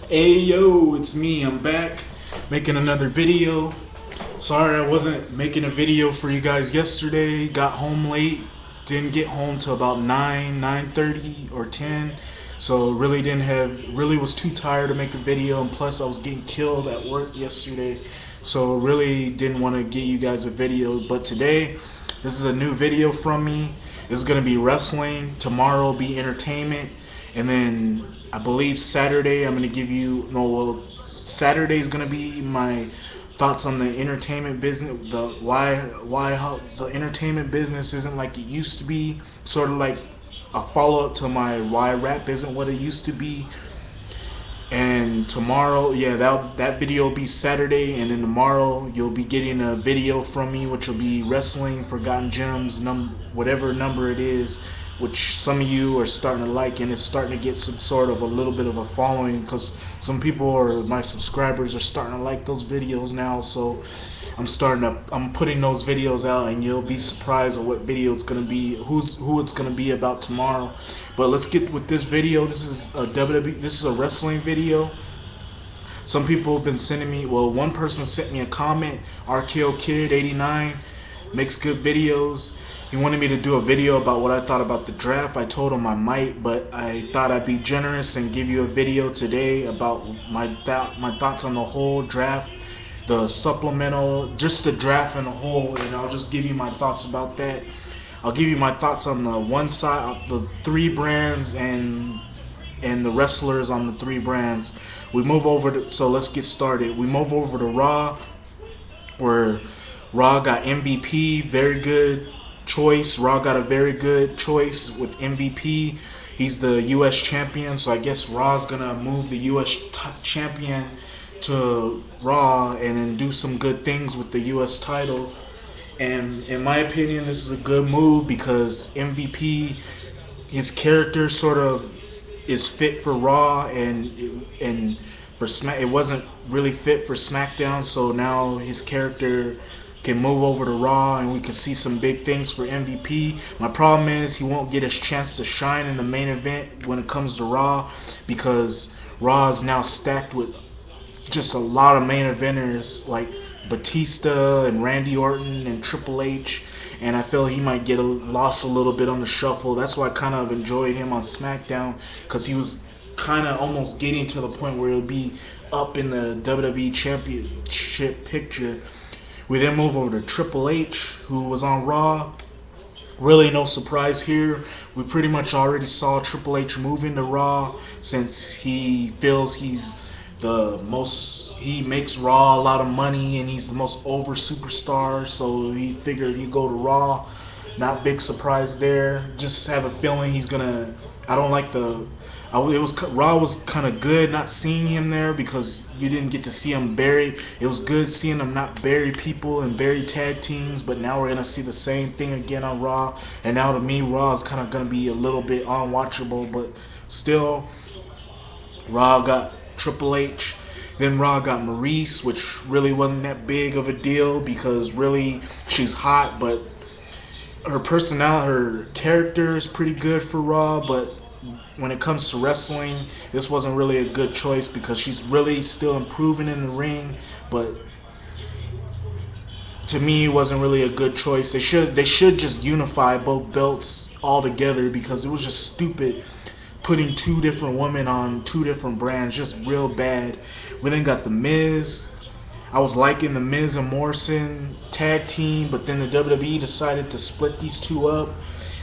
Hey yo, it's me. I'm back making another video. Sorry I wasn't making a video for you guys yesterday. Got home late. Didn't get home till about 9:30 or 10. So really was too tired to make a video, and plus I was getting killed at work yesterday. So really didn't want to get you guys a video, but today this is a new video from me. This is going to be wrestling. Tomorrow will be entertainment. And then I believe Saturday I'm gonna give you Saturday is gonna be my thoughts on the entertainment business, the why how the entertainment business isn't like it used to be, sort of like a follow up to my why rap isn't what it used to be. And tomorrow, yeah, that video will be Saturday, and then tomorrow you'll be getting a video from me, which will be wrestling Forgotten Gems, whatever number it is, which some of you are starting to like, and it's starting to get some sort of a little bit of a following because some people or my subscribers are starting to like those videos now. So I'm putting those videos out, and you'll be surprised at what video it's gonna be, who it's gonna be about tomorrow. But let's get with this video. This is a WWE. This is a wrestling video. Some people have been sending me. Well, one person sent me a comment. RKO Kid 89 makes good videos. He wanted me to do a video about what I thought about the draft. I told him I might, but I thought I'd be generous and give you a video today about my thoughts on the whole draft, the supplemental, just the draft in a whole, and I'll just give you my thoughts about that. I'll give you my thoughts on the one side, the three brands, and the wrestlers on the three brands. So let's get started. We move over to Raw, where Raw got MVP, very good choice. Raw got a very good choice with MVP. He's the U.S. champion, so I guess Raw's gonna move the U.S. champion to Raw and then do some good things with the U.S. title. And in my opinion, this is a good move because MVP, his character sort of is fit for Raw, and for Smack, it wasn't really fit for SmackDown. So now his character can move over to Raw, and we can see some big things for MVP. My problem is he won't get his chance to shine in the main event when it comes to Raw, because Raw is now stacked with just a lot of main eventers like Batista and Randy Orton and Triple H, and I feel he might get lost a little bit on the shuffle. That's why I kind of enjoyed him on SmackDown, because he was kind of almost getting to the point where he'll be up in the WWE Championship picture. We then move over to Triple H, who was on Raw. Really no surprise here. We pretty much already saw Triple H move into Raw, since he feels he makes Raw a lot of money, and he's the most over superstar, so he figured he'd go to Raw. Not big surprise there. Just have a feeling he's gonna. I don't like the. Raw was kind of good not seeing him there, because you didn't get to see him bury. It was good seeing him not bury people and bury tag teams, but now we're gonna see the same thing again on Raw. And now to me, Raw is kind of gonna be a little bit unwatchable, but still, Raw got Triple H. Then Raw got Maurice, which really wasn't that big of a deal, because really she's hot, but her personality, her character is pretty good for Raw. But when it comes to wrestling, this wasn't really a good choice, because she's really still improving in the ring. But to me, it wasn't really a good choice. They should just unify both belts all together, because it was just stupid putting two different women on two different brands. Just real bad. We then got The Miz. I was liking the Miz and Morrison tag team, but then the WWE decided to split these two up.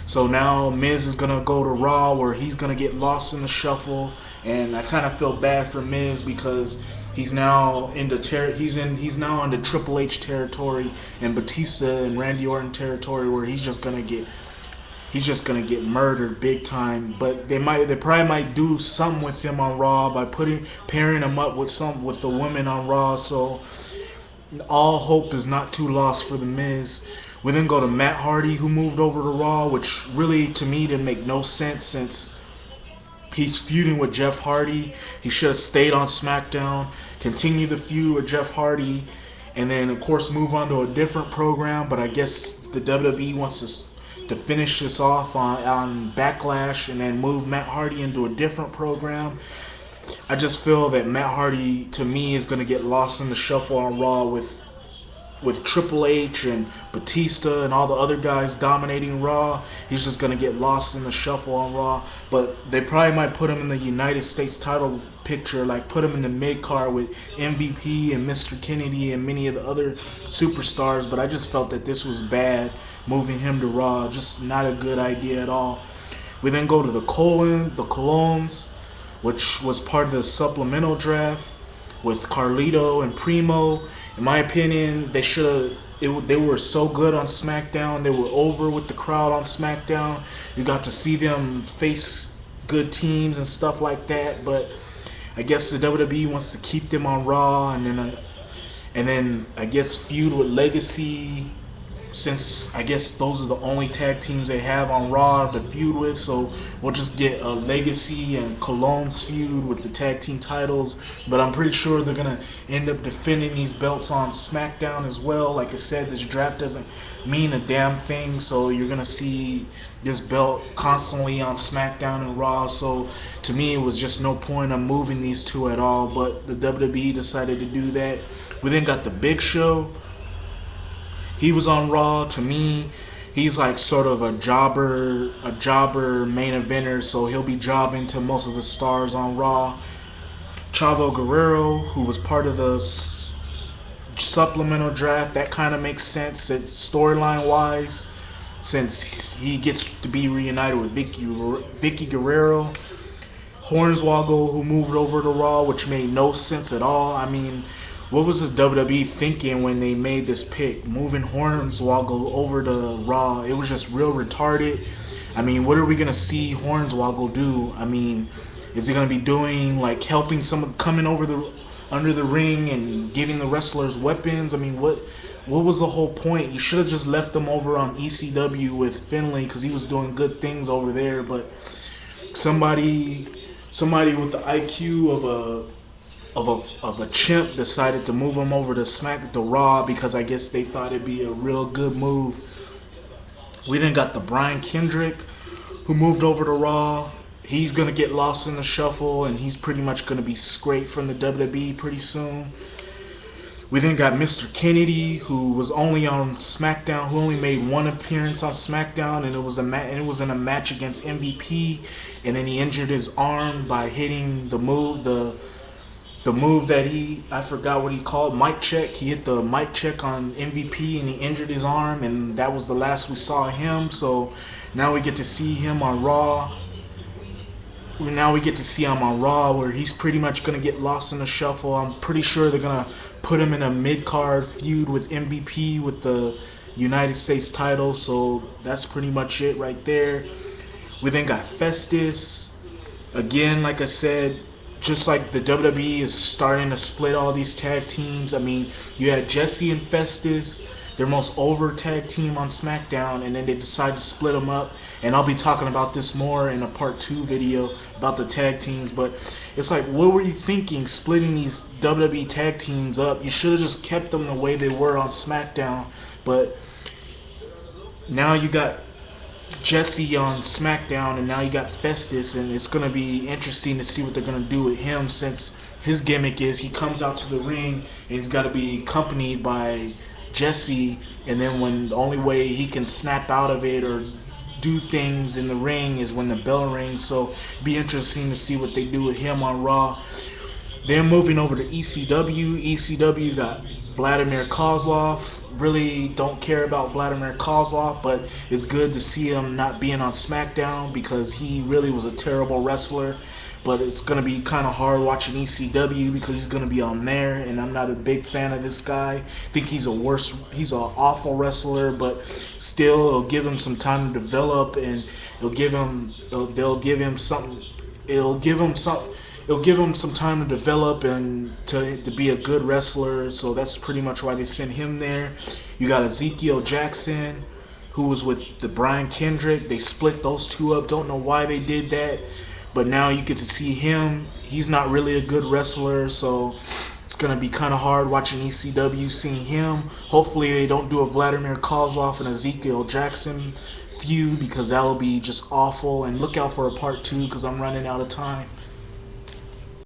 So now Miz is gonna go to Raw, where he's gonna get lost in the shuffle, and I kind of feel bad for Miz, because he's now now into Triple H territory and Batista and Randy Orton territory, where he's just gonna get murdered big time. But they probably might do something with him on Raw by pairing him up with the women on Raw. So all hope is not too lost for the Miz. We then go to Matt Hardy, who moved over to Raw, which really to me didn't make no sense, since he's feuding with Jeff Hardy. He should have stayed on SmackDown, continue the feud with Jeff Hardy, and then of course move on to a different program. But I guess the WWE wants to finish this off on Backlash, and then move Matt Hardy into a different program. I just feel that Matt Hardy, to me, is going to get lost in the shuffle on Raw with Triple H and Batista and all the other guys dominating Raw. He's just gonna get lost in the shuffle on Raw. But they probably might put him in the United States title picture, like put him in the mid card with MVP and Mr. Kennedy and many of the other superstars. But I just felt that this was bad, moving him to Raw. Just not a good idea at all. We then go to the Colognes, which was part of the supplemental draft with Carlito and Primo. In my opinion, they should have. They were so good on SmackDown. They were over with the crowd on SmackDown. You got to see them face good teams and stuff like that. But I guess the WWE wants to keep them on Raw, and then I guess feud with Legacy, since I guess those are the only tag teams they have on Raw to feud with. So we'll just get a Legacy and Colognes feud with the tag team titles. But I'm pretty sure they're going to end up defending these belts on SmackDown as well. Like I said, this draft doesn't mean a damn thing. So you're going to see this belt constantly on SmackDown and Raw. So to me, it was just no point of moving these two at all. But the WWE decided to do that. We then got the Big Show. He was on Raw. To me, he's like sort of a jobber main eventer, so he'll be jobbing to most of the stars on Raw. Chavo Guerrero, who was part of the supplemental draft, that kind of makes sense storyline wise, since he gets to be reunited with Vicky Guerrero. Hornswoggle, who moved over to Raw, which made no sense at all. I mean, what was the WWE thinking when they made this pick, moving Hornswoggle over to Raw? It was just real retarded. I mean, what are we going to see Hornswoggle do? I mean, is he going to be doing, like, helping someone coming over under the ring and giving the wrestlers weapons? I mean, what was the whole point? You should have just left him over on ECW with Finlay, because he was doing good things over there. But somebody with the IQ of a chimp decided to move him over to Raw, because I guess they thought it'd be a real good move. We then got the Brian Kendrick, who moved over to Raw. He's gonna get lost in the shuffle, and he's pretty much gonna be scraped from the WWE pretty soon. We then got Mr. Kennedy, who was only on SmackDown, who only made one appearance on SmackDown, and it was in a match against MVP, and then he injured his arm by hitting the move that I forgot what he called, mic check. He hit the mic check on MVP and he injured his arm, and that was the last we saw of him. So now we get to see him on Raw. Where he's pretty much going to get lost in the shuffle. I'm pretty sure they're going to put him in a mid-card feud with MVP with the United States title. So that's pretty much it right there. We then got Festus. Again, like I said, just like the WWE is starting to split all these tag teams. I mean, you had Jesse and Festus, their most over tag team on SmackDown, and then they decided to split them up. And I'll be talking about this more in a part 2 video about the tag teams. But it's like, what were you thinking splitting these WWE tag teams up? You should have just kept them the way they were on SmackDown. But now you got Jesse on SmackDown, and now you got Festus, and it's going to be interesting to see what they're going to do with him, since his gimmick is he comes out to the ring and he's got to be accompanied by Jesse, and then when the only way he can snap out of it or do things in the ring is when the bell rings. So it'll be interesting to see what they do with him on Raw. Then moving over to ECW. ECW got Vladimir Kozlov. Really don't care about Vladimir Kozlov, but it's good to see him not being on SmackDown, because he really was a terrible wrestler. But it's going to be kind of hard watching ECW because he's going to be on there, and I'm not a big fan of this guy. I think he's an awful wrestler, but still, it'll give him some time to develop, and it'll give him some time to develop and to be a good wrestler. So that's pretty much why they sent him there. You got Ezekiel Jackson, who was with the Brian Kendrick. They split those two up. Don't know why they did that, but now you get to see him. He's not really a good wrestler, so it's going to be kind of hard watching ECW, seeing him. Hopefully they don't do a Vladimir Kozlov and Ezekiel Jackson feud, because that'll be just awful. And look out for a part 2, because I'm running out of time.